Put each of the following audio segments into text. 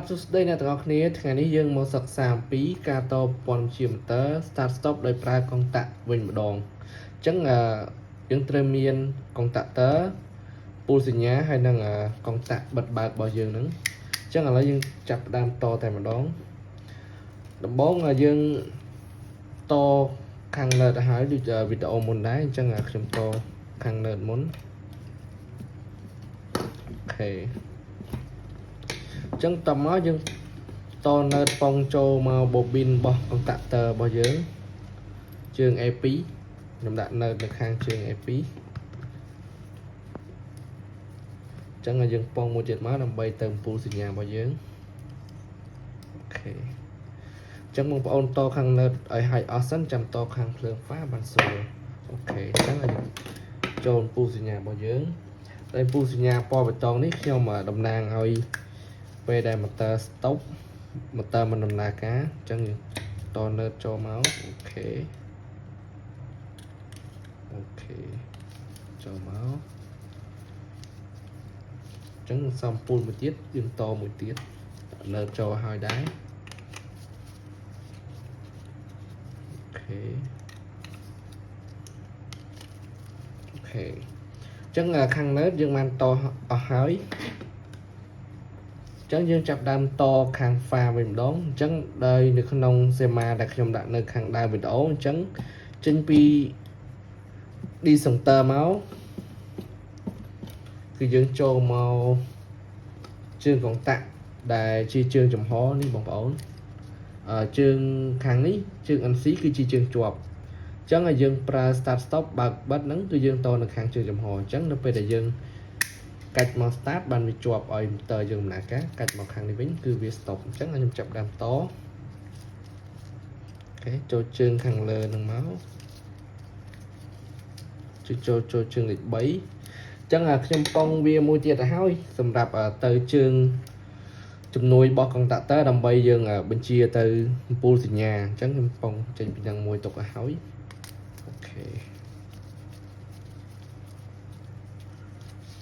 បាទសួស្តីអ្នកទាំងអស់គ្នាថ្ងៃនេះយើងមកសិក្សាអំពីការតព័ន្ធជា motor start stop ដោយប្រើកុងតាក់វិញម្ដងអញ្ចឹងយើងត្រូវមានកុងតាក់ទ័រពូលសញ្ញាហើយនឹងកុងតាក់បិទបើករបស់យើងហ្នឹងអញ្ចឹងឥឡូវយើងចាប់ផ្ដើមតតែម្ដងដំបូងយើងតខាងលើទៅហើយដូចវីដេអូមុនដែរអញ្ចឹងខ្ញុំតខាងលើមុនអូខេចឹងតមកយើងតនៅប៉ុងចូលមកបូប៊ីនរបស់កុងតាក់ទ័ររបស់យើងជើង A2 ខ្ញុំដាក់នៅខាងជើង A2 ចឹងឲ្យយើងប៉ុងមួយទៀតមកដើម្បីទៅពូលសញ្ញារបស់យើងអូខេចឹងបងប្អូនតខាងលើឲ្យហើយអស់សិនចាំតខាងភ្លើងហ្វាបានស្រួលអូខេចឹងឲ្យចូលពូលសញ្ញារបស់យើងតែពូលសញ្ញាពណ៌បៃតងនេះខ្ញុំតំណាងឲ្យពេលដែល motor stop motor មិនដំណើរការអញ្ចឹងយើងតនើតចូលមកអូខេចូលមកអញ្ចឹងសំពូលមួយទៀតយើងតមួយទៀតនើតចូលឲ្យដែរអូខេអញ្ចឹងខាងនើតយើងបានតអស់ហើយអញ្ចឹងយើងចាប់ដើមតខាងហ្វាវិញម្ដងអញ្ចឹងដោយនៅក្នុងសេម៉ាដែលខ្ញុំដាក់នៅខាងដើមវីដេអូអញ្ចឹងចេញពី decenter មកគឺយើងចូលមកជើងកុងតាក់ដែលជាជើងចំហនេះបងប្អូនជើងខាងនេះជើង NC គឺជាជើងជាប់អញ្ចឹងឲ្យយើងប្រើ start stop បើកបិទហ្នឹងគឺយើងតនៅខាងជើងចំហអញ្ចឹងនៅពេលដែលយើងកាច់មក start បានវាជាប់ឲ្យ motor យើងដំណើរការកាច់មកខាងនេះវិញគឺវា stop អញ្ចឹងខ្ញុំចាប់ដើមតអូខេចូលជើងខាងលើនឹងមកចូលជើងលេខ3អញ្ចឹងខ្ញុំប៉ុងវាមួយទៀតទៅហើយសម្រាប់ទៅជើងជំនួយរបស់កុងតាក់ទ័រដើម្បីយើងបញ្ជាទៅពូលសញ្ញាអញ្ចឹងខ្ញុំប៉ុងចេញពីទាំងមួយទុកទៅហើយអូខេ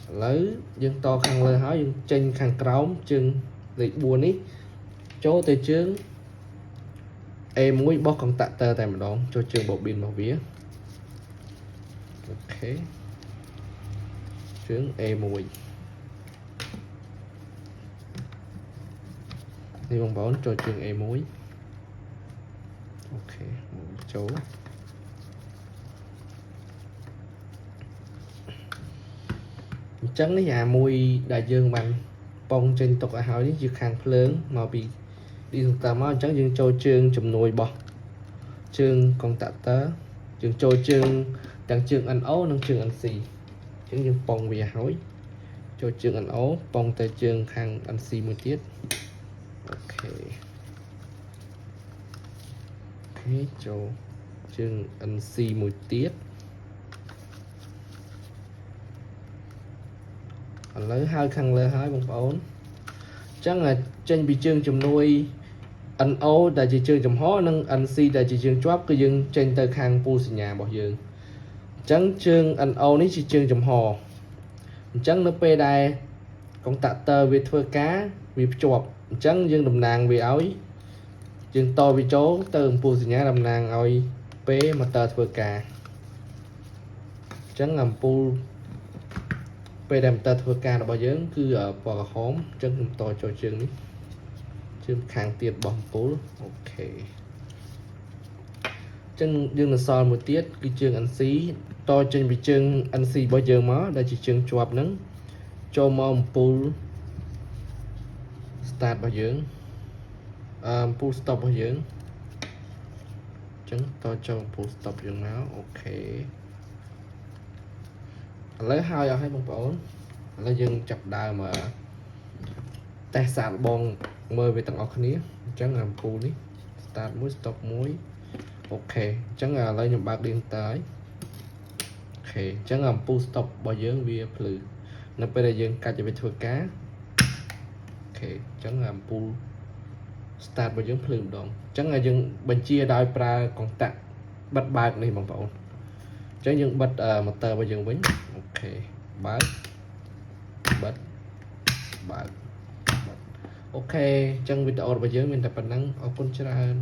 ឥឡូវយើងតខាងលើហើយយើងចេញខាងក្រោមជើងលេខ4នេះចូលទៅជើង A1 របស់កុងតាក់ទ័រតែម្ដងចូលជើងបូប៊ីនរបស់វាអូខេជើង A1 នេះបងប្អូនចូលជើង A1 អូខេចូលអញ្ចឹងនេះមួយដែលយើងបានប៉ុងចេញទុកឲ្យហើយនេះជាខាងភ្លើងមកពី decenter មកអញ្ចឹងយើងចូលជើងជំនួយរបស់ជើងកុងតាក់ទ័រយើងចូលជើងទាំងជើង NO និងជើង NC អញ្ចឹងយើងប៉ុងវាហើយចូលជើង NO ប៉ុងទៅជើងខាង NC មួយទៀតអូខេចូលជើង NC មួយទៀតឥឡូវហើយខាងលើហើយបងប្អូនអញ្ចឹងចេញពីជើងជំនួយ NO ដែលជាជើងចំហនិង NC ដែលជាជើងជាប់គឺយើងចេញទៅខាងពូលសញ្ញារបស់យើងអញ្ចឹងជើង NO នេះជាជើងចំហអញ្ចឹងនៅពេលដែលកុងតាក់ទ័រវាធ្វើការវាភ្ជាប់អញ្ចឹងយើងតំណាងវាឲ្យយើងតវាចូលទៅពូលសញ្ញាតំណាងឲ្យពេល motor ធ្វើការអញ្ចឹងអំពូលពេលដែល motor ធ្វើការរបស់យើងគឺពណ៌ក្រហមអញ្ចឹងខ្ញុំតចូលជើងនេះជើងខាងទៀតរបស់អំពូលអូខេអញ្ចឹងយើងនៅសល់មួយទៀតគឺជើង NC តចេញពីជើង NC របស់យើងមកដែលជាជើងជាប់ហ្នឹងចូលមកអំពូល start របស់យើងអំពូល stop របស់យើងអញ្ចឹងតចូលអំពូល stop យើងមកអូខេឥឡូវហើយអស់ហើយបងប្អូនឥឡូវយើងចាប់ដើមតេស្តសាកល្បងមើលវាទាំងអស់គ្នាអញ្ចឹងអំពូលនេះ start មួយ stop មួយអូខេអញ្ចឹងឥឡូវខ្ញុំបើក decenter ហើយអូខេអញ្ចឹងអំពូល stop របស់យើងវាភ្លឺនៅពេលដែលយើងកាច់ឲ្យវាធ្វើការអូខេអញ្ចឹងអំពូល start របស់យើងភ្លឺម្ដងអញ្ចឹងយើងបញ្ជាដោយប្រើកុងតាក់បិទបើកនេះបងប្អូនអញ្ចឹងយើងបិទ motor របស់យើងវិញអូខេបើកបិទបើកអ អូខេអញ្ចឹងវីដេអូរបស់យើងមានតែប៉ុណ្ណឹងអរគុណច្រើន